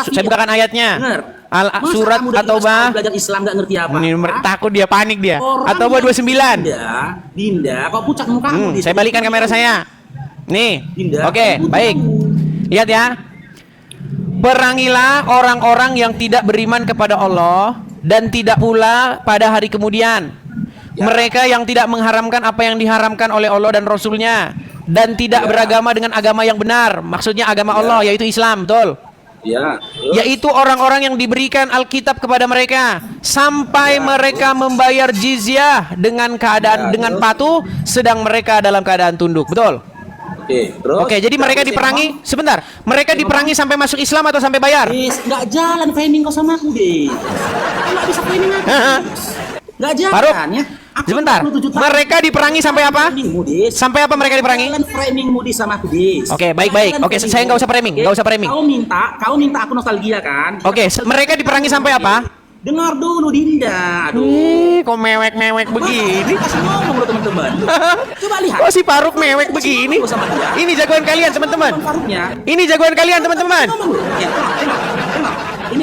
Saya bukakan ayatnya. Surat At-Taubah. Belajar Islam nggak ngerti apa? Takut dia, panik dia. At-Taubah 29. Dinda, kok pucat mukamu? Saya balikan kamera saya. Nih. Dinda, Oke, baik. Lihat ya. Perangilah orang-orang yang tidak beriman kepada Allah dan tidak pula pada hari kemudian. Mereka yang tidak mengharamkan apa yang diharamkan oleh Allah dan Rasulnya, dan tidak beragama dengan agama yang benar. Maksudnya agama Allah, yaitu Islam, betul? Yaitu orang-orang yang diberikan Alkitab kepada mereka sampai mereka membayar jizyah dengan keadaan dengan patuh, sedang mereka dalam keadaan tunduk, betul? Oke, jadi mereka diperangi sebentar. Mereka diperangi sampai masuk Islam atau sampai bayar? Nggak jalan framing kau sama aku deh. Nggak bisa framing aku. Nggak jalan Faruk, ya. Sebentar. Mereka diperangi sampai apa? Sampai apa mereka diperangi? Jalan framing Mudi sama aku deh. Oke, baik-baik. Oke, saya nggak usah framing, nggak usah framing. Kau minta aku nostalgia kan? Oke, mereka diperangi sampai apa? Dengar dulu Dinda. Kok mewek-mewek begini? Kasih ngomong lo teman-teman. Coba lihat. Kok si Faruk mewek begini? Ini jagoan kalian, teman-teman. Ini jagoan kalian, teman-teman. Ini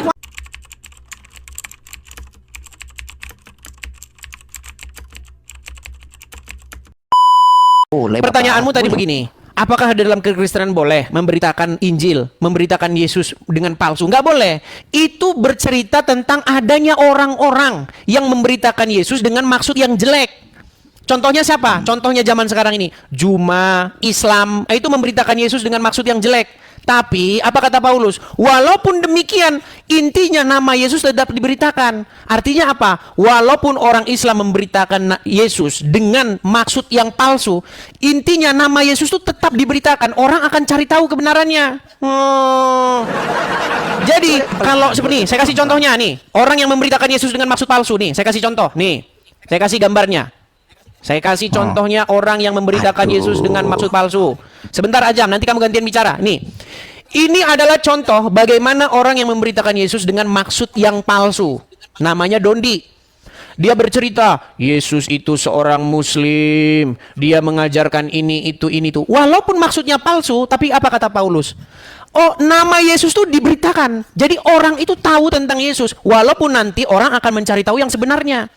Pertanyaanmu tadi begini. Apakah dalam kekristenan boleh memberitakan Injil, memberitakan Yesus dengan palsu? Nggak boleh. Itu bercerita tentang adanya orang-orang yang memberitakan Yesus dengan maksud yang jelek. Contohnya siapa? Contohnya zaman sekarang ini. Juma, Islam, itu memberitakan Yesus dengan maksud yang jelek. Tapi, apa kata Paulus? Walaupun demikian, intinya nama Yesus tetap diberitakan. Artinya apa? Walaupun orang Islam memberitakan Yesus dengan maksud yang palsu, intinya nama Yesus itu tetap diberitakan. Orang akan cari tahu kebenarannya. Jadi, kalau seperti ini, saya kasih contohnya nih. Orang yang memberitakan Yesus dengan maksud palsu nih, saya kasih contoh. Nih, saya kasih gambarnya. Saya kasih contohnya orang yang memberitakan Yesus dengan maksud palsu. Sebentar aja, nanti kamu gantian bicara. Nih, ini adalah contoh bagaimana orang yang memberitakan Yesus dengan maksud yang palsu. Namanya Dondi. Dia bercerita, Yesus itu seorang Muslim. Dia mengajarkan ini, itu. Walaupun maksudnya palsu, tapi apa kata Paulus? Oh, nama Yesus itu diberitakan. Jadi orang itu tahu tentang Yesus. Walaupun nanti orang akan mencari tahu yang sebenarnya.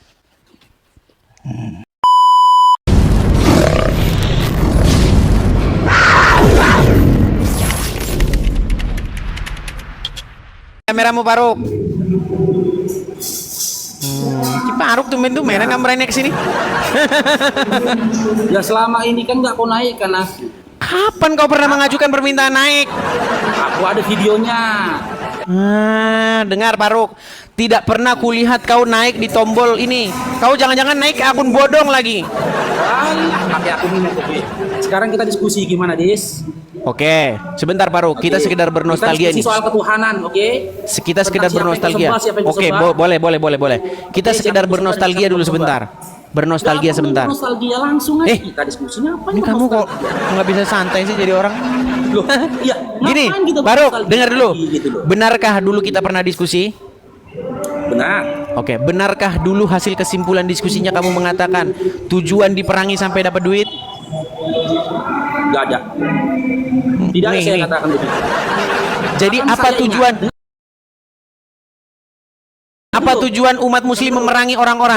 Kameramu Faruk. Faruk tumben-tumbenan kameranya ke sini. Ya selama ini kan nggak kau naik kan aku. Kapan kau pernah mengajukan permintaan naik? Aku ada videonya. Dengar Faruk, tidak pernah kulihat kau naik di tombol ini. Kau jangan-jangan naik ke akun bodong lagi. Pakai akun ini. Sekarang kita diskusi gimana, Dis? Oke, sebentar Faruk, kita sekedar bernostalgia nih. Soal ketuhanan, oke? Kita sekedar bernostalgia. Oke, boleh. Kita sekedar bernostalgia dulu sebentar. Bernostalgia sebentar. Nostalgia langsung aja kita diskusinya apa? Ini kamu kok nggak bisa santai sih jadi orang? Loh, iya. Gini, Faruk, dengar dulu. Benarkah dulu kita pernah diskusi? Benar. Oke, benarkah dulu hasil kesimpulan diskusinya kamu mengatakan tujuan diperangi sampai dapat duit? Nggak ada. Tidak ada saya katakan begitu. Jadi apa tujuan umat muslim memerangi orang-orang?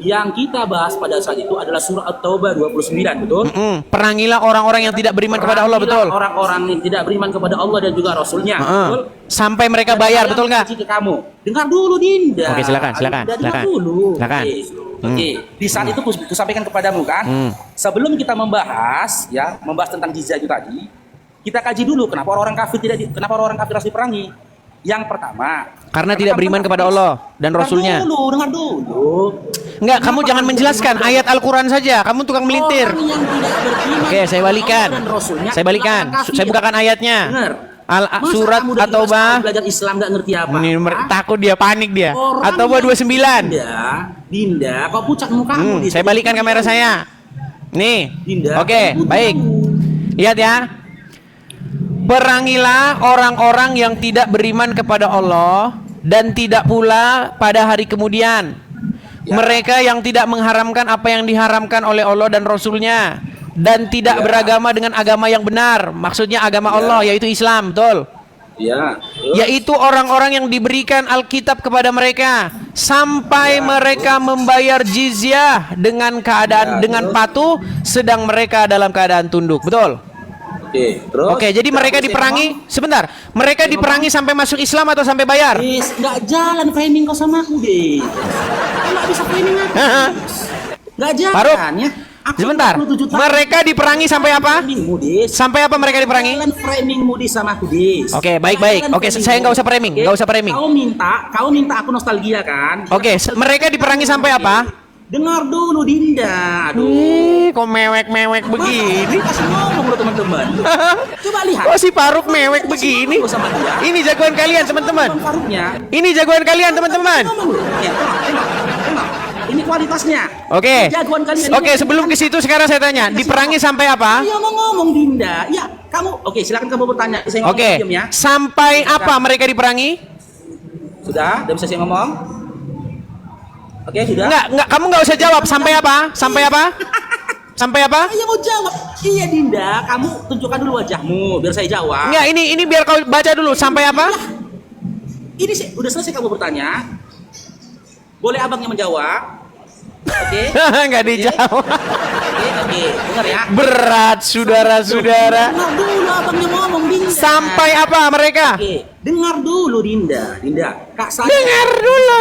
Yang kita bahas pada saat itu adalah surah At-Taubah 29, betul? Perangilah orang-orang yang tidak beriman kepada Allah, betul? Orang-orang yang tidak beriman kepada Allah dan juga Rasulnya, betul? Sampai mereka bayar, betul nggak? Kamu dengar dulu, Dinda. Oke, silakan. Silakan. Oke, di saat itu aku sampaikan kepadamu kan, sebelum kita membahas tentang jizyah itu tadi, kita kaji dulu kenapa orang kafir harus diperangi. Yang pertama, karena tidak beriman kepada Allah dan Rasulnya. Dengar dulu. Enggak, kamu jangan menjelaskan ayat Al-Quran saja. Kamu tukang melintir. Oke, saya balikan. Saya bukakan ayatnya. Surat At-Taubah. Belajar Islam nggak ngerti apa? Takut dia, panik dia. At-Taubah 29. Dinda, kok pucat mukamu? Saya balikan kamera saya. Nih. Oke, baik. Lihat ya. Perangilah orang-orang yang tidak beriman kepada Allah dan tidak pula pada hari kemudian. Mereka yang tidak mengharamkan apa yang diharamkan oleh Allah dan Rasulnya, dan tidak beragama dengan agama yang benar. Maksudnya agama Allah, yaitu Islam, betul? Ya. Yaitu orang-orang yang diberikan Alkitab kepada mereka sampai mereka membayar jizyah dengan keadaan dengan patuh, sedang mereka dalam keadaan tunduk. Betul? Oke, terus. Oke, jadi mereka diperangi sebentar. Mereka diperangi sampai masuk Islam atau sampai bayar? Nggak jalan framing kau sama aku, deh. Nggak bisa framing aku. Nggak jalan Faruk, ya. Aku sebentar. 27 tahun. Mereka diperangi sampai apa? Framingmu, Des. Sampai apa mereka diperangi? Jalan framingmu di sama aku, Des. Oke, baik-baik. Jalan Oke, framingmu. saya nggak usah framing, Oke? nggak usah framing. Kau minta aku nostalgia kan? Oke, mereka diperangi sampai apa? Dengar dulu, Dinda. Aduh. Kok mewek-mewek begini? Kasih ngomong loh, teman-teman. Coba lihat. Kok si Faruk mewek begini? Ngomong sama dia. Ini jagoan kalian, teman-teman. Bang Faruknya. Ini jagoan kalian, teman-teman. Ngomong loh. Ya, tengok. Ini kualitasnya. Oke. Jagoan kalian. Oke, sebelum ke situ sekarang saya tanya, diperangi sampai apa? Iya, mau ngomong, Dinda. Ya, kamu. Oke, silakan kamu bertanya. Saya ngomong Oke. diam ya. Sampai apa mereka diperangi? Sudah? Udah bisa saya ngomong? Oke, sudah? Enggak, kamu nggak usah jawab. Sampai apa? Sampai apa? Sampai apa? Saya mau jawab. Iya, Dinda. Kamu tunjukkan dulu wajahmu biar saya jawab. Enggak, ini biar kau baca dulu. Sampai apa? Ini udah selesai kamu bertanya. Boleh abangnya menjawab? Oke. Enggak dijawab. Oke. Dengar ya. Berat, saudara-saudara. Dengar dulu abangnya ngomong, Dinda. Sampai apa mereka? Oke. Dengar dulu, Dinda. Kak saya. Dengar dulu.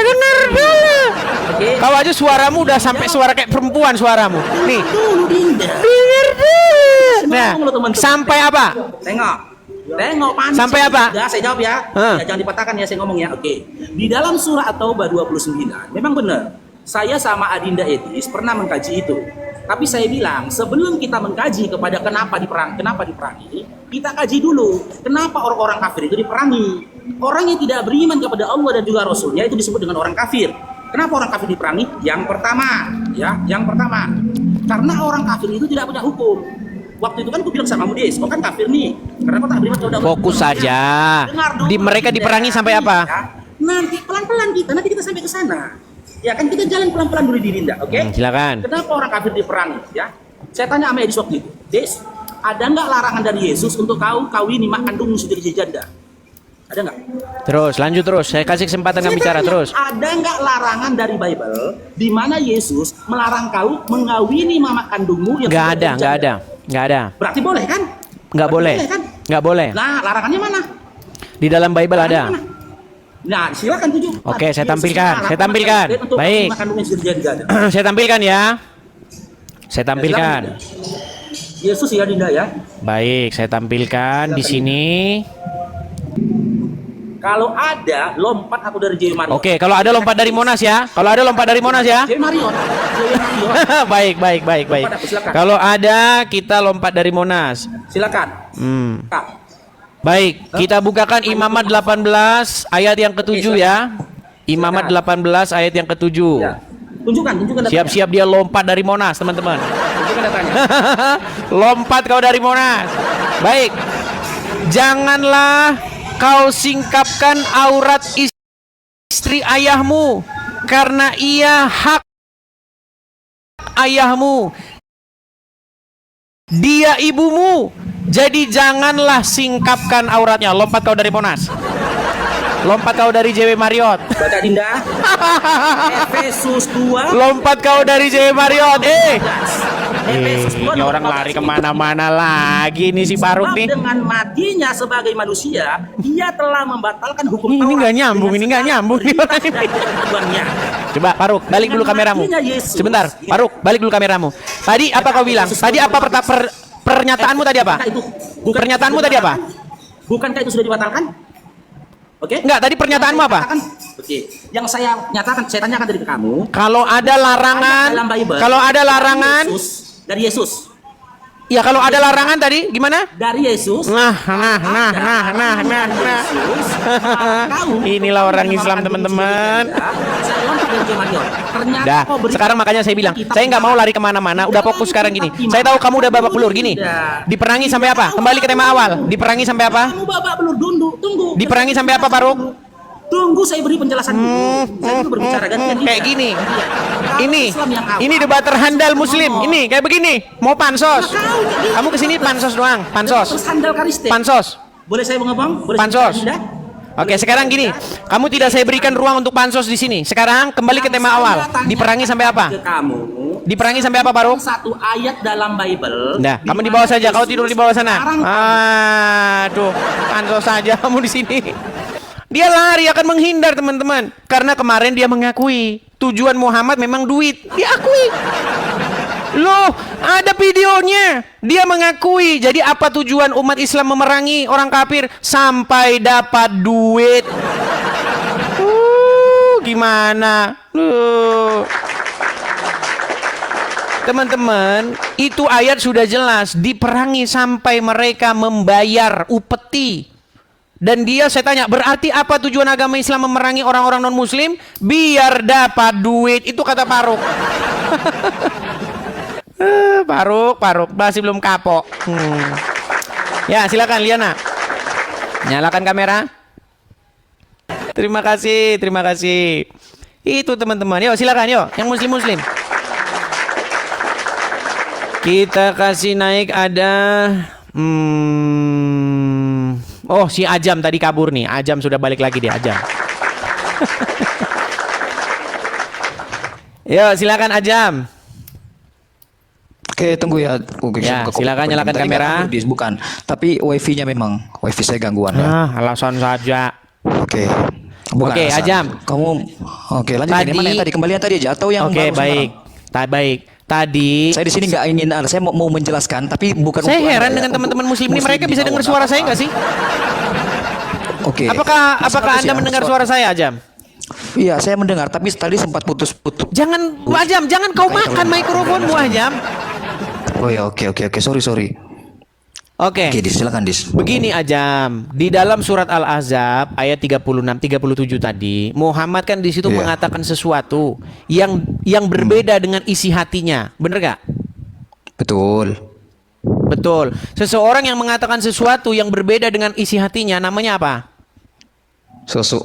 Oke. Kau aja suaramu udah sampai suara kayak perempuan suaramu. Nih. Dulu, Dinda. Dengar dulu. Nah, Ngomong loh, teman-teman. sampai apa? Tengok panas. Sampai apa? Udah, saya jawab ya. Ya, jangan dipatahkan ya, saya ngomong ya. Oke. Di dalam surah At-Taubah 29, memang benar. Saya sama Adinda Etis pernah mengkaji itu. Tapi saya bilang, sebelum kita mengkaji kepada kenapa diperangi, kita kaji dulu kenapa orang-orang kafir itu diperangi. Orang yang tidak beriman kepada Allah dan juga Rasulnya itu disebut dengan orang kafir. Kenapa orang kafir diperangi? Yang pertama, karena orang kafir itu tidak punya hukum. Waktu itu kan aku bilang sama kamu, Des, kau kan kafir nih. Kenapa tak beriman kepada Allah? Fokus saja. Dengar dulu, Mereka Dinda. diperangi sampai apa? Ya. Nanti pelan-pelan nanti kita sampai ke sana. Ya kan kita jalan pelan-pelan dulu di Dinda, oke? Silakan. Kenapa orang kafir diperangi? Ya, saya tanya sama Edis waktu itu, Des, ada nggak larangan dari Yesus untuk kau kawini mak kandungmu sudah janda? Ada nggak? Terus, lanjut terus. Saya kasih kesempatan kamu Saya bicara tanya, terus. Ada nggak larangan dari Bible di mana Yesus melarang kau mengawini mama kandungmu yang Nggak sudah ada, jadi nggak janda? ada, nggak ada. Berarti boleh kan? Nggak Berarti boleh, kan? nggak boleh. Nah, larangannya mana? Di dalam Bible ada. Mana? Nah, silakan tunjuk. Oke, saya Yesus tampilkan, melarang saya tampilkan. mama untuk Baik. mama kandungnya sudah jadi janda. Saya tampilkan ya. Saya tampilkan. Yesus ya, Dinda ya. Baik, saya tampilkan di sini. Kalau ada lompat aku dari J Mario. Oke, kalau ada lompat dari Monas ya. Kalau ada lompat dari Monas ya. J Mario. baik. Lompat aku, silakan. Kalau ada kita lompat dari Monas. Silakan. Kak. Baik, kita bukakan Imamat 18 ayat yang ke-7 ya. Imamat 18 ayat yang ke-7. Ya. Tunjukkan datanya. Siap-siap dia lompat dari Monas, teman-teman. Tunjukkan datanya. Lompat kau dari Monas. Baik. Janganlah kau singkapkan aurat istri ayahmu, karena ia hak ayahmu. Dia ibumu. Jadi janganlah singkapkan auratnya. Lompat kau dari Monas. Lompat kau dari JW Marriott. Baca Dinda. Efesus 2. Lompat kau dari JW Marriott. Efesus 2 Ini orang lari kemana-mana lagi nih si Faruk nih. Dengan matinya sebagai manusia, dia telah membatalkan hukum Ini Taurat nggak nyambung, ini nggak nyambung. Coba Faruk, balik dulu kameramu. Sebentar, Faruk, balik dulu kameramu. Tadi apa kau bilang? Tadi apa pernyataanmu tadi apa? Pernyataanmu tadi apa? Bukankah itu sudah dibatalkan? Oke? Enggak, tadi pernyataanmu apa? Oke. Yang saya nyatakan, saya tanyakan dari kamu. Kalau ada larangan, dalam Bible, kalau ada larangan, dari Yesus. ya kalau ada larangan tadi gimana? Dari Yesus. Nah. Inilah orang Islam, teman-teman. Saya lompat dari J Mario. Ternyata Dah, kau beri- sekarang makanya saya bilang, saya nggak mau lari kemana-mana. Udah fokus sekarang gini. Saya tahu kamu udah babak belur gini. Diperangi sampai apa? Kembali ke tema awal. Diperangi sampai apa? Kamu babak belur tunggu. Diperangi sampai apa, Faruk? Tunggu saya beri penjelasan dulu. Saya dulu berbicara gantian. Kayak gini. Kalau Ini, Islam yang awal, ini debat terhandal Muslim. ngomong. Ini kayak begini. Mau pansos. Nah, kau jadi- Kamu kesini pansos doang. Pansos. Terus handal karistik. Pansos. Boleh saya ngomong? Boleh Pansos. saya Oke, sekarang gini, kamu tidak saya berikan ruang untuk pansos di sini. Sekarang kembali ke tema awal. Diperangi sampai apa? Ke kamu. Diperangi sampai apa, Faruk? Satu ayat dalam Bible. Nah, kamu di bawah saja. Kau tidur di bawah sana. Sekarang Aduh, pansos saja kamu di sini. Dia lari akan menghindar, teman-teman. Karena kemarin dia mengakui tujuan Muhammad memang duit. Diakui. Loh, ada videonya. Dia mengakui. Jadi apa tujuan umat Islam memerangi orang kafir? Sampai dapat duit. Gimana? Teman-teman, itu ayat sudah jelas. Diperangi sampai mereka membayar upeti. Dan dia, saya tanya, berarti apa tujuan agama Islam memerangi orang-orang non-muslim? Biar dapat duit. Itu kata Faruk. Faruk masih belum kapok. Ya, silakan Liana. Nyalakan kamera. Terima kasih. Itu teman-teman. Yuk, silakan yuk. Yang muslim-muslim. Kita kasih naik ada oh, si Ajam tadi kabur nih. Ajam sudah balik lagi dia, Ajam. Yuk, silakan Ajam. Oke, tunggu ya. Oke, Ya, silakan nyalakan tadi kamera. nggak ganggu, bukan. Tapi wifi-nya memang. Wifi saya gangguan ya. Alasan saja. Oke. Bukan Oke, alasan. Ajam. Kamu oke, lanjut Tadi- ini mana yang tadi? Kembalian tadi aja atau yang Oke, baru baik. Baik. Tadi Saya di sini nggak ingin saya mau menjelaskan tapi bukan saya untuk heran Anda, dengan ya, teman-teman untuk muslim ini, mereka di bisa bawah, dengar nggak suara saya apa-apa. nggak sih? Oke. Apakah Bagus Anda ya, mendengar suara saya, Ajam? Iya, saya mendengar tapi tadi sempat putus-putus. Jangan, Ajam, jangan kau makan mikrofonmu, Ajam. Oh ya, oke. Sorry. Oke. Oke, Dis, silakan Dis. Begini Ajam, di dalam surat Al-Ahzab ayat 36 37 tadi, Muhammad kan di situ Iya. mengatakan sesuatu yang berbeda dengan isi hatinya. Bener gak? Betul. Betul. Seseorang yang mengatakan sesuatu yang berbeda dengan isi hatinya namanya apa?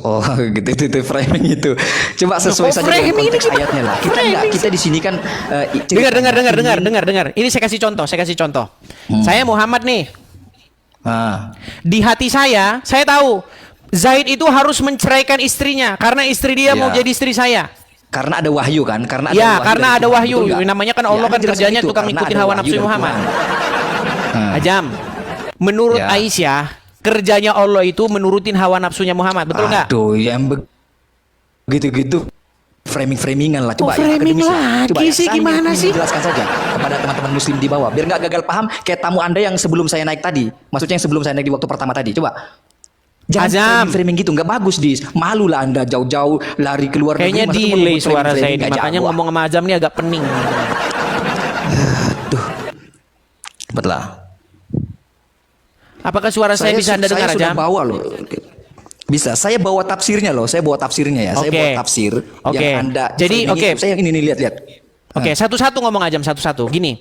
Oh gitu itu framing itu. Coba sesuai kok saja dengan framing ini konteks gimana? ayatnya lah. Kita Framing enggak, kita di sini kan Dengar. Ini saya kasih contoh. Saya Muhammad nih. Ah, Di hati saya tahu Zaid itu harus menceraikan istrinya karena istri dia mau Iya. jadi istri saya. karena ada wahyu kan? Karena ada Ya, wahyu karena dari ada Tuhan, wahyu. betul nggak? Namanya kan Allah Ya, kan jelaskan kerjanya itu, tukang karena ngikutin ada hawa wahyu nafsu dari Muhammad. Tuhan. Ajam, menurut Ya. Aisyah, kerjanya Allah itu menurutin hawa nafsunya Muhammad, betul nggak? Aduh, yang begitu-gitu framing-framingan lah. Coba framing akademisi. lagi Coba ya, sih, saya gimana ingin sih? Jelaskan saja kepada teman-teman muslim di bawah biar nggak gagal paham kayak tamu Anda yang sebelum saya naik tadi. Maksudnya yang sebelum saya naik di waktu pertama tadi. Coba. Azam. Jangan framing gitu, nggak bagus Dis. Malu lah Anda jauh-jauh lari keluar Kayaknya negeri, masa delay mau suara saya framing-framing ini, aja. makanya Wah, ngomong sama Azam ini agak pening. cepet lah. Apakah suara saya bisa Anda dengar, Saya sudah Ajam? bawa loh. Bisa. Saya bawa tafsirnya loh. Saya bawa tafsirnya ya. Saya Oke. bawa tafsir Oke. yang Anda. Jadi, framing oke. itu. Saya ini nih lihat. Oke, satu-satu ngomong Ajam, satu-satu. Gini,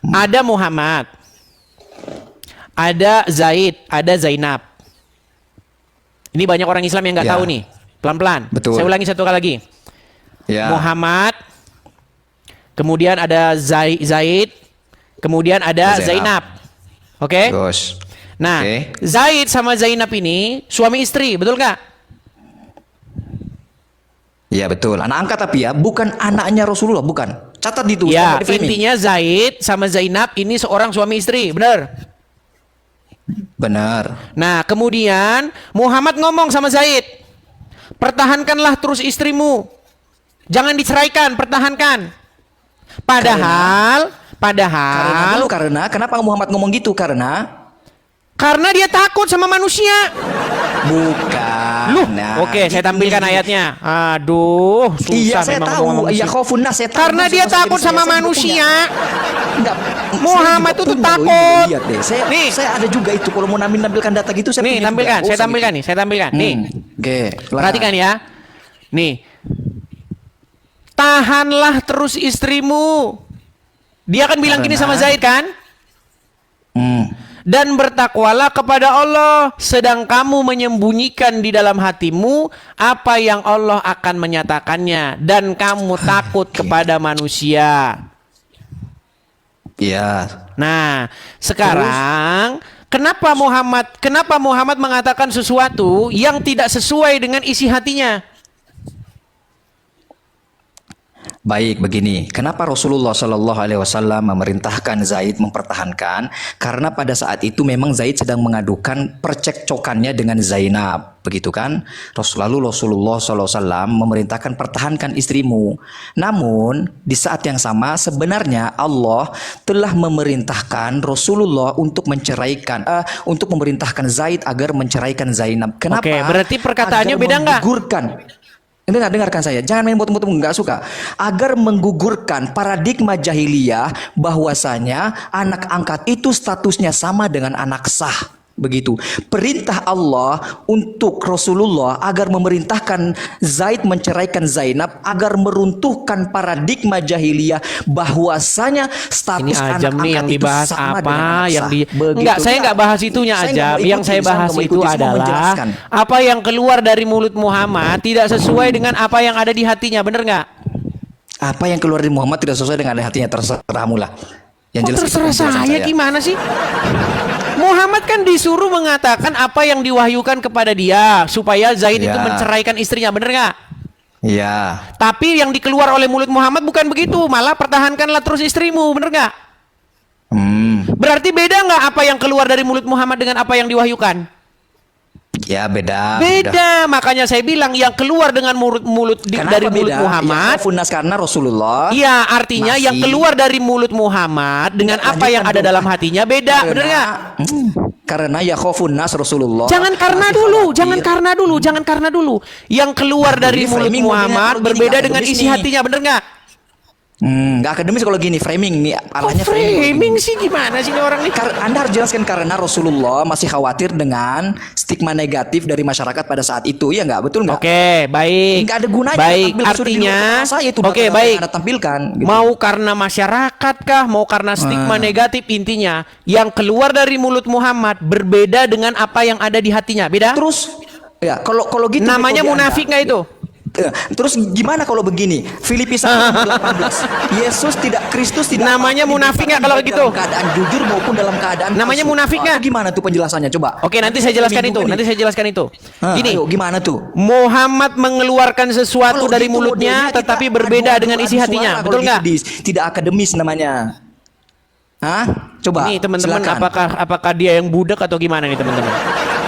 ada Muhammad, ada Zaid, ada Zainab. Ini banyak orang Islam yang nggak Ya. tahu nih. Pelan-pelan. Betul. Saya ulangi satu kali lagi. Ya. Muhammad, kemudian ada Zaid, kemudian ada Zainab. Zainab. Oke? Terus. Nah, Oke. Zaid sama Zainab ini suami istri, betul nggak? Iya betul. Anak angkat tapi ya, bukan anaknya Rasulullah, bukan. Catat itu. Ya, sama di framing. intinya Zaid sama Zainab ini seorang suami istri, benar? Benar. Nah, kemudian Muhammad ngomong sama Zaid, pertahankanlah terus istrimu, jangan diceraikan, pertahankan. Padahal Karena kenapa Muhammad ngomong gitu? karena dia takut sama manusia. Bukan. Loh, Nah, oke, saya tampilkan ini. ayatnya. Aduh, susah Iya, saya memang tahu. ngomong Iya, manusia. khaufun nas, saya tahu. Karena Maksud dia saya takut dari sama saya juga manusia. punya. Enggak. Muhammad saya itu juga punya loh, takut. ini, lihat deh. Nih. Saya ada juga itu kalau mau nampilkan data gitu saya Nih, punya tampilkan, juga. saya tampilkan nih, saya tampilkan. Nih, Oke. perhatikan ya. Nih, tahanlah terus istrimu. Dia kan bilang gini sama Zaid kan? Dan bertakwalah kepada Allah, sedang kamu menyembunyikan di dalam hatimu apa yang Allah akan menyatakannya, dan kamu takut kepada manusia. Iya. Nah, sekarang Kenapa Muhammad mengatakan sesuatu yang tidak sesuai dengan isi hatinya? Baik, begini. Kenapa Rasulullah Shallallahu Alaihi Wasallam memerintahkan Zaid mempertahankan? Karena pada saat itu memang Zaid sedang mengadukan percekcokannya dengan Zainab, begitu kan? Lalu Rasulullah Shallallahu Alaihi Wasallam memerintahkan pertahankan istrimu. Namun di saat yang sama sebenarnya Allah telah memerintahkan Rasulullah untuk untuk memerintahkan Zaid agar menceraikan Zainab. Kenapa? Oke, berarti perkataannya Agar beda nggak? menggugurkan. Dengarkan saya, jangan main muter-muter, nggak suka. Agar menggugurkan paradigma jahiliyah bahwasanya anak angkat itu statusnya sama dengan anak sah. Begitu. Perintah Allah untuk Rasulullah agar memerintahkan Zaid menceraikan Zainab agar meruntuhkan paradigma jahiliyah bahwasanya status Ini Ajam anak nih yang angkat itu dibahas sama dengan apa anak yang sah. di Begitu. enggak, saya enggak bahas itunya Saya Ajam. nggak mau Yang saya ikuti, bahas saya nggak itu mau ikuti, saya mau adalah menjelaskan. apa yang keluar dari mulut Muhammad tidak sesuai dengan apa yang ada di hatinya, bener nggak? Apa yang keluar dari Muhammad tidak sesuai dengan hatinya, terserahmu lah. Yang jelas itu Terserah penjelasan saya gimana sih? Muhammad kan disuruh mengatakan apa yang diwahyukan kepada dia supaya Zaid itu Ya. menceraikan istrinya, bener nggak? Iya. Tapi yang dikeluar oleh mulut Muhammad bukan begitu, malah pertahankanlah terus istrimu, bener nggak? Berarti beda nggak apa yang keluar dari mulut Muhammad dengan apa yang diwahyukan? Ya beda. Beda, makanya saya bilang yang keluar dengan dari mulut Muhammad. Ya, karena Rasulullah. Iya, artinya yang masih- keluar dari mulut Muhammad dengan Nggak, apa yang lanjutkan ada dulu. dalam hatinya beda, bener nggak? Karena ya khofun nas Rasulullah. Jangan karena masih dulu, khawatir. jangan karena dulu. Yang keluar dari Ini mulut framing modelnya Muhammad kalau gini, berbeda nggak dengan akademis isi nih. hatinya, bener nggak? Nggak akademis kalau gini framing nih arahnya Framing sih gimana sih ini orang nih? Anda harus jelaskan karena Rasulullah masih khawatir dengan stigma negatif dari masyarakat pada saat itu, ya nggak, betul nggak? Oke, baik. Nggak ada gunanya. Baik, tampil sudah di artinya luar kepala saya itu oke, bakal baik. Anda tampilkan. Gitu. Mau karena masyarakat kah, mau karena stigma negatif, intinya yang keluar dari mulut Muhammad berbeda dengan apa yang ada di hatinya. Beda? Terus ya kalau gitu Namanya metode munafik Anda, nggak itu? Terus gimana kalau begini? Filipi 1:18. Kristus tidak Namanya apa-apa munafik nggak diberitakan kalau baik gitu? dalam keadaan jujur maupun dalam keadaan Namanya palsu. munafik nggak? Itu gimana tuh penjelasannya coba? Oke, nanti saya jelaskan itu. Nanti saya jelaskan itu. Gini, Ayo, gimana tuh? Muhammad mengeluarkan sesuatu Kalau dari gitu mulutnya modelnya tetapi kita berbeda adu-adu dengan isi suara hatinya. kalau Betul gitu, nggak? Tidak akademis namanya. Hah? Coba. Ini teman-teman, silakan. apakah dia yang budak atau gimana nih teman-teman?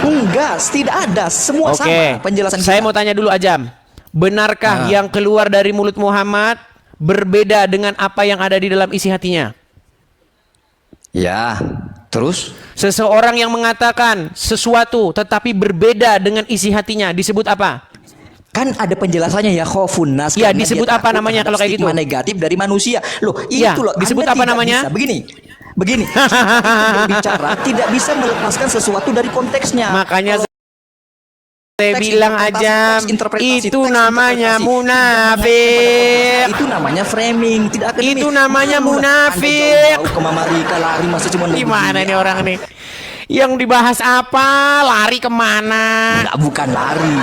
Enggak, tidak ada. Semua Oke, sama penjelasan saya kita. mau tanya dulu Ajam. Benarkah yang keluar dari mulut Muhammad berbeda dengan apa yang ada di dalam isi hatinya? Ya, terus? Seseorang yang mengatakan sesuatu tetapi berbeda dengan isi hatinya disebut apa? Kan ada penjelasannya ya khofun nas. Ya, karena disebut dia apa takut namanya terhadap kalau kayak gitu? stigma negatif dari manusia. Loh, Ya, itu loh. disebut Anda apa tidak namanya? bisa. Begini. Bicara tidak bisa melepaskan sesuatu dari konteksnya. Makanya Kalau saya teks bilang interpretasi, aja teks interpretasi, itu teks namanya interpretasi. munafik. Itu namanya framing, tidak akademis. Itu namanya Anda munafik. jauh-jauh ke Mamarika lari masa cuma Gimana begini. nih orang nih? Yang dibahas apa? Lari kemana? Enggak, bukan lari.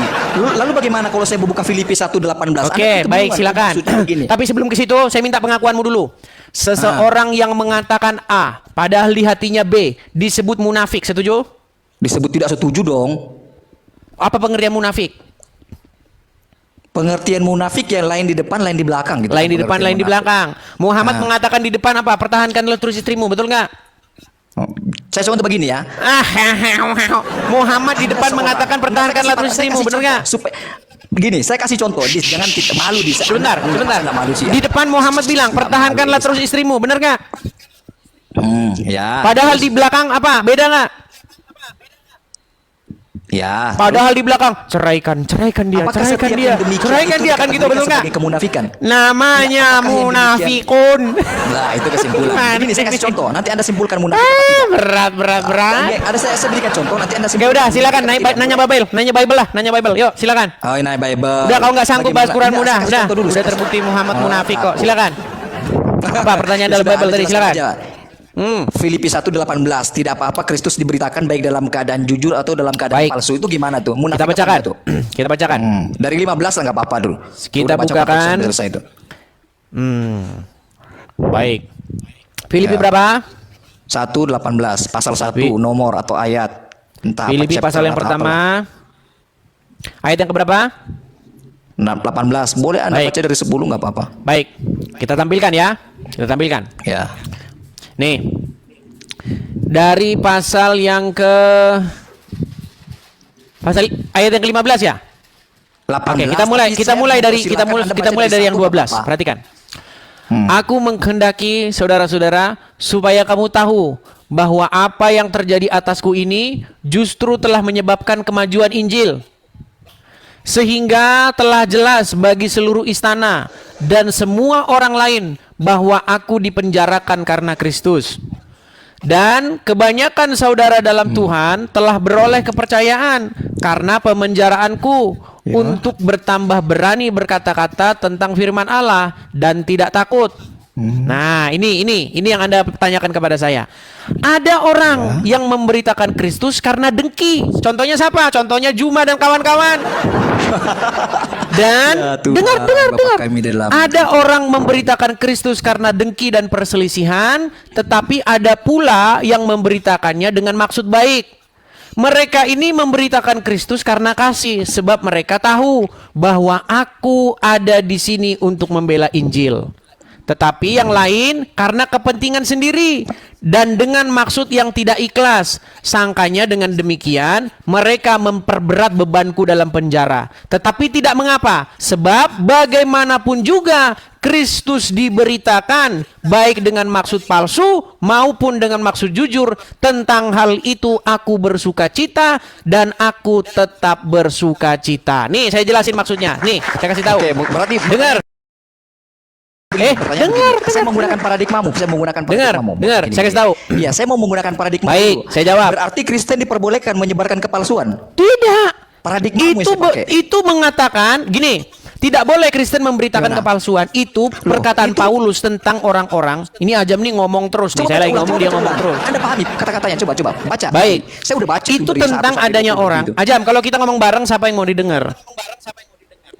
Lalu bagaimana kalau saya buka Filipi 1:18? Oke, baik, silakan. Tapi sebelum ke situ, saya minta pengakuanmu dulu. Seseorang yang mengatakan A, padahal di hatinya B, disebut munafik. Setuju? Disebut tidak setuju dong. Apa pengertian munafik? Pengertian munafik yang lain di depan, lain di belakang gitu. Lain di depan, Pengertian lain di munafik. belakang. Muhammad Nah. mengatakan di depan apa? Pertahankanlah terus istrimu, betul nggak? Oh, saya contoh begini ya. Muhammad di Ada depan seorang- mengatakan Bentar, pertahankanlah saya terus kasih istrimu, betul contoh. nggak? Supaya begini, saya kasih contoh. Jangan kita malu di Sebentar. Anda malu sih ya. Di depan Muhammad bilang pertahankanlah terus istrimu, benar nggak? Ya. Padahal di belakang apa? Beda nggak? Ya. Padahal di belakang ceraikan dia, Apakah ceraikan setiap dia, yang demikian ceraikan itu dia, kan gitu, dikategorikan betul nggak? sebagai kemunafikan? Namanya Ya, apakah yang munafikun. Nah, itu kesimpulan. Gimana Ini saya kasih ini? contoh. Nanti Anda simpulkan munafik apa tidak. Berat. Oke, ada saya berikan contoh. Nanti Anda Oke simpulkan. udah, silakan munafik naik apa tidak. nanya Bible lah, nanya Bible. Yuk, silakan. Oh, ini Bible. Udah kalau nggak sanggup bahas Quran Enggak, mudah, saya kasih udah. contoh dulu, Udah saya kasih- terbukti Muhammad Oh, munafik kok. aku. Silakan. Apa pertanyaan Ya dalam sudah, Bible Anda tadi? jelaskan Silakan. aja. Filipi 1:18, tidak apa-apa Kristus diberitakan baik dalam keadaan jujur atau dalam keadaan Baik. palsu. Itu gimana tuh? Kita Munafik apa bacakan. enggak tuh? Kita bacakan. Dari 15 lah nggak apa-apa dulu. Kita Udah baca bukakan. konteks sampai selesai itu. Baik. Filipi Ya. berapa? 1:18 pasal 1 nomor atau ayat. Entah apa, Filipi chapter pasal yang atau pertama. Ayat yang keberapa? 18. Boleh Anda Baik. baca dari 10 nggak apa-apa. Baik, kita tampilkan ya. Kita tampilkan. Ya. Nih. Dari pasal yang ke pasal ayat yang ke-15 ya? 18. Oke, kita mulai dari yang 12. Perhatikan. Aku menghendaki saudara-saudara supaya kamu tahu bahwa apa yang terjadi atasku ini justru telah menyebabkan kemajuan Injil. Sehingga telah jelas bagi seluruh istana dan semua orang lain bahwa aku dipenjarakan karena Kristus. Dan kebanyakan saudara dalam Tuhan telah beroleh kepercayaan karena pemenjaraanku untuk bertambah berani berkata-kata tentang firman Allah dan tidak takut. Nah, ini yang Anda tanyakan kepada saya. Ada orang yang memberitakan Kristus karena dengki. Contohnya siapa? Contohnya Juma dan kawan-kawan. Dan Ya Tuhan, dengar. Bapa kami dalam- Ada orang memberitakan Kristus karena dengki dan perselisihan, tetapi ada pula yang memberitakannya dengan maksud baik. Mereka ini memberitakan Kristus karena kasih, sebab mereka tahu bahwa aku ada di sini untuk membela Injil. Tetapi yang lain karena kepentingan sendiri dan dengan maksud yang tidak ikhlas. Sangkanya dengan demikian mereka memperberat bebanku dalam penjara. Tetapi tidak mengapa, sebab bagaimanapun juga Kristus diberitakan baik dengan maksud palsu maupun dengan maksud jujur. Tentang hal itu aku bersuka cita dan aku tetap bersuka cita. Nih saya jelasin maksudnya. Nih saya kasih tahu. Oke, berarti Dengar. pertanyaan dengar. begini. Saya mau menggunakan paradigmamu. Dengar. Saya kasih tahu. Iya, saya mau menggunakan paradigma. Baik, dulu. saya jawab. Berarti Kristen diperbolehkan menyebarkan kepalsuan. Tidak. Paradigmamu yang saya pakai. Itu mengatakan gini, tidak boleh Kristen memberitakan Gimana? kepalsuan. Itu perkataan Paulus tentang orang-orang. Ini Ajam nih ngomong terus nih. Saya lagi ngomong, dia ngomong terus. Anda pahami kata-katanya? Coba baca. Baik. Saya udah baca Itu dari tentang 1 sampai adanya 20 orang. gitu. Ajam, kalau kita ngomong bareng siapa yang mau didengar?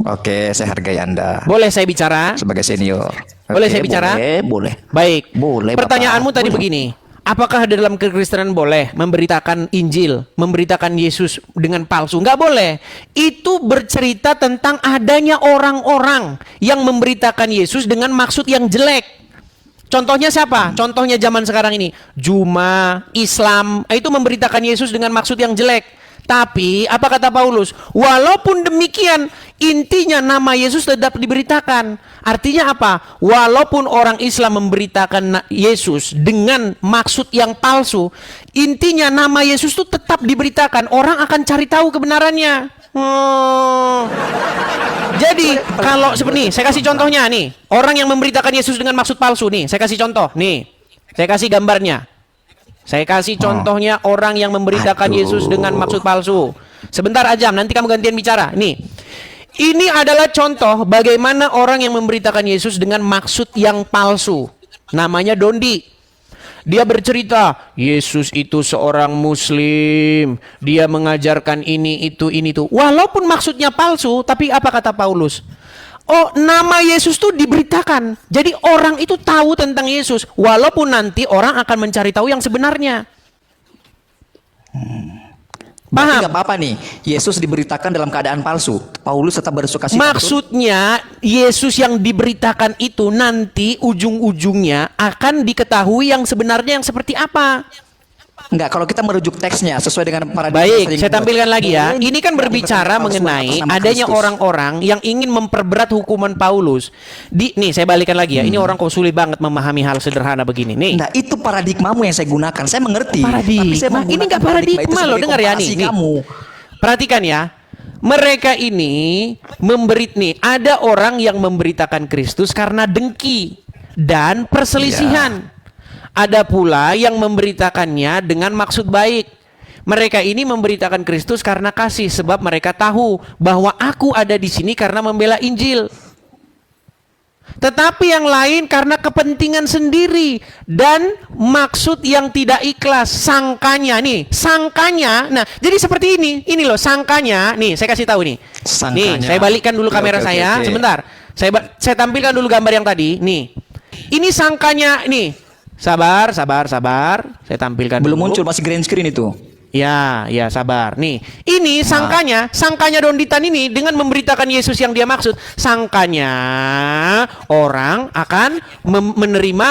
Oke, saya hargai Anda Boleh saya bicara? sebagai senior. Boleh Oke, saya bicara? Boleh. Baik. Boleh, Bapak. Pertanyaanmu tadi Boleh. begini. Apakah dalam kekristenan boleh memberitakan Injil, memberitakan Yesus dengan palsu? Nggak boleh. Itu bercerita tentang adanya orang-orang yang memberitakan Yesus dengan maksud yang jelek. Contohnya siapa? Contohnya zaman sekarang ini. Juma, Islam, itu memberitakan Yesus dengan maksud yang jelek. Tapi apa kata Paulus? Walaupun demikian, intinya nama Yesus tetap diberitakan. Artinya apa? Walaupun orang Islam memberitakan Yesus dengan maksud yang palsu, intinya nama Yesus itu tetap diberitakan. Orang akan cari tahu kebenarannya. Jadi kalau seperti saya kasih contohnya nih, orang yang memberitakan Yesus dengan maksud palsu nih, saya kasih contoh nih, saya kasih gambarnya. Saya kasih contohnya orang yang memberitakan Yesus dengan maksud palsu. Sebentar Ajam, nanti kamu gantian bicara. Nih, ini adalah contoh bagaimana orang yang memberitakan Yesus dengan maksud yang palsu. Namanya Dondi. Dia bercerita, Yesus itu seorang Muslim. Dia mengajarkan ini, itu. Walaupun maksudnya palsu, tapi apa kata Paulus? Oh, nama Yesus tuh diberitakan. Jadi orang itu tahu tentang Yesus. Walaupun nanti orang akan mencari tahu yang sebenarnya. Berarti Paham? nggak apa-apa nih. Yesus diberitakan dalam keadaan palsu. Paulus tetap bersuka cita. Maksudnya Yesus yang diberitakan itu nanti ujung-ujungnya akan diketahui yang sebenarnya yang seperti apa. Enggak, kalau kita merujuk teksnya sesuai dengan paradigma. Baik, saya tampilkan lagi ya. Ini kan berbicara mengenai adanya orang-orang yang ingin memperberat hukuman Paulus. Nih, saya balikan lagi ya. Ini orang kok sulit banget memahami hal sederhana begini. Nih. Nah, itu paradigmamu yang saya gunakan. Saya mengerti. Paradigma. Tapi saya Ini menggunakan nggak paradigma paradigma itu loh, sebagai dengar ya nih. komparasi kamu. Perhatikan ya. Mereka ini ada orang yang memberitakan Kristus karena dengki dan perselisihan. Ada pula yang memberitakannya dengan maksud baik. Mereka ini memberitakan Kristus karena kasih, sebab mereka tahu bahwa aku ada di sini karena membela Injil. Tetapi yang lain karena kepentingan sendiri dan maksud yang tidak ikhlas. Sangkanya. Nah, jadi seperti ini loh sangkanya. Nih, saya kasih tahu nih. Sangkanya. Nih, saya balikkan dulu kamera Oke. Sebentar. Saya tampilkan dulu gambar yang tadi. Nih, ini sangkanya nih. Sabar. Saya tampilkan Belum dulu. muncul, masih green screen itu. Ya, sabar. Nih, ini sangkanya Donditan ini dengan memberitakan Yesus yang dia maksud, sangkanya orang akan menerima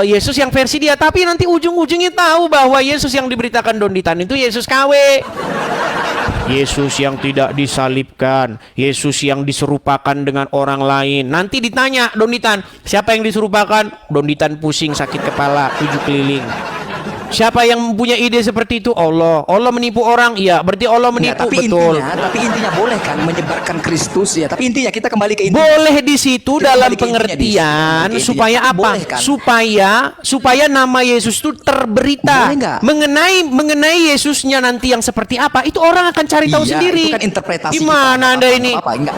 Yesus yang versi dia, tapi nanti ujung-ujungnya tahu bahwa Yesus yang diberitakan Donditan itu Yesus KW. Yesus yang tidak disalibkan, Yesus yang diserupakan dengan orang lain. Nanti ditanya Donditan, siapa yang diserupakan? Donditan pusing, sakit kepala, 7 keliling. Siapa yang punya ide seperti itu? Allah. Allah menipu orang, iya. Berarti Allah menipu, betul. Tapi intinya boleh kan menyebarkan Kristus ya. Tapi intinya kita kembali ke intinya. Boleh di situ Kita dalam kembali ke intinya, pengertian Dis. supaya Boleh apa? kan? Supaya nama Yesus itu terberita. Boleh nggak? Mengenai Yesusnya nanti yang seperti apa, itu orang akan cari tahu Iya, sendiri. itu kan interpretasi Gimana kita. Anda Nggak ini? apa-apa, enggak.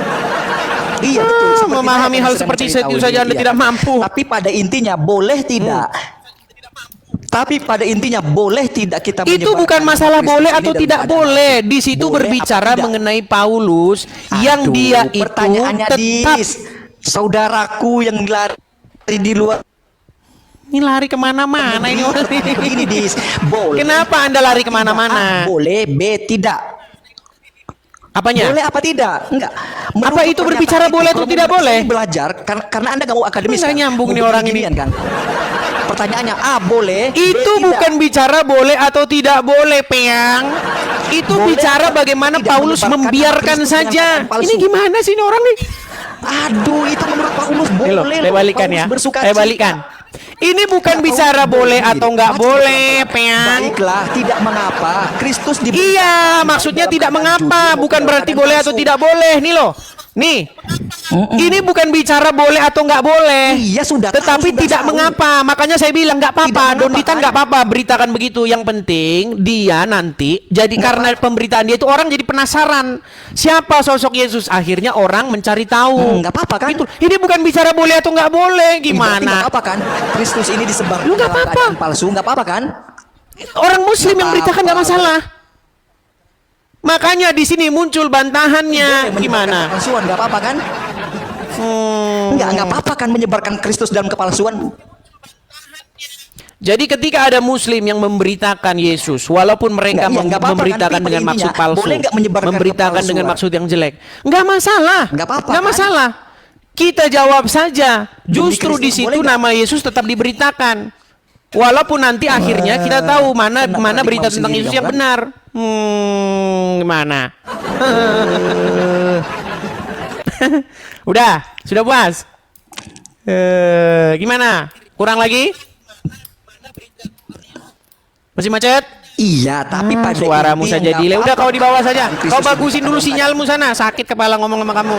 Iya betul. Seperti memahami mereka hal yang seperti sedang mencari itu tahu saja ini, Anda iya. tidak mampu. Tapi pada intinya boleh tidak. Tapi pada intinya boleh tidak kita Itu menyebarkan bukan masalah Kristus boleh ini atau dalam tidak keadaan boleh. Di situ boleh berbicara apa tidak? mengenai Paulus yang Aduh, dia itu pertanyaannya tetap Dis, saudaraku yang lari di luar ini lari kemana-mana ini orang ini. begini Dis, boleh. Kenapa Anda lari A, kemana-mana? boleh, B tidak. Apanya? Boleh apa tidak? Enggak. Apa itu berbicara boleh atau tidak boleh? Belajar karena Anda nggak mau akademis. Nggak kan? nyambung Mau nih orang ini. beginian, kan? Pertanyaannya A boleh. B Itu tidak. bukan bicara boleh atau tidak boleh, Peang. Itu Boleh bicara atau bagaimana tidak Paulus menyebarkan membiarkan Kristus saja. dengan kata palsu? Ini gimana sih ini orang nih? Aduh, itu menurut Paulus Nih loh, boleh. saya loh. balikan Paulus ya. bersuka Saya cita. balikan. Ini bukan Nggak, bicara Paulus boleh atau nggak Baca boleh, pelan-pelan. Peang. Baiklah, tidak mengapa. Kristus diberikan Iya, maksudnya dalam tidak keadaan mengapa, jujur, bukan dalam berarti keadaan boleh atau palsu. tidak boleh. Nih loh. Nih. Ini bukan bicara boleh atau nggak boleh. Iya, sudah tahu, Tetapi sudah tidak tahu. mengapa. Makanya saya bilang nggak Tidak apa-apa. mengapa, Donditan kan? nggak apa-apa. Beritakan begitu. Yang penting dia nanti jadi karena pemberitaan dia itu orang jadi penasaran. Siapa sosok Yesus? Akhirnya orang mencari tahu. Nggak apa-apa kan? Gitu. Ini bukan bicara boleh atau nggak boleh. Berarti Gimana? nggak apa-apa kan? Kristus ini disebar Lu nggak dalam apa-apa. keadaan palsu, nggak apa-apa kan? Orang Muslim yang Nggak beritakan nggak apa-apa. masalah. Makanya di sini muncul bantahannya. Boleh menyebarkan Gimana? kepalsuan, nggak apa-apa kan? Nggak apa-apa kan menyebarkan Kristus dalam kepalsuan? Jadi ketika ada Muslim yang memberitakan Yesus, walaupun mereka Nggak apa-apa kan, memberitakan tapi pada dengan maksud intinya, palsu, boleh nggak menyebarkan memberitakan kepalsuan? dengan maksud yang jelek, nggak masalah, Nggak apa-apa, nggak kan? masalah. Kita jawab saja. Justru di Kristus situ boleh nggak? nama Yesus tetap diberitakan, walaupun nanti akhirnya kita tahu mana Kena berita paradigma tentang sendiri Yesus dong, yang kan? benar. Gimana? Sudah puas? Gimana? Kurang lagi? Masih macet? Iya, tapi pada Suaramu intinya saja nggak delay. Udah apa-apa kau di bawah saja. kan Kau Kristus bagusin dulu diberitakan sinyalmu sana. Sakit kepala ngomong sama kamu.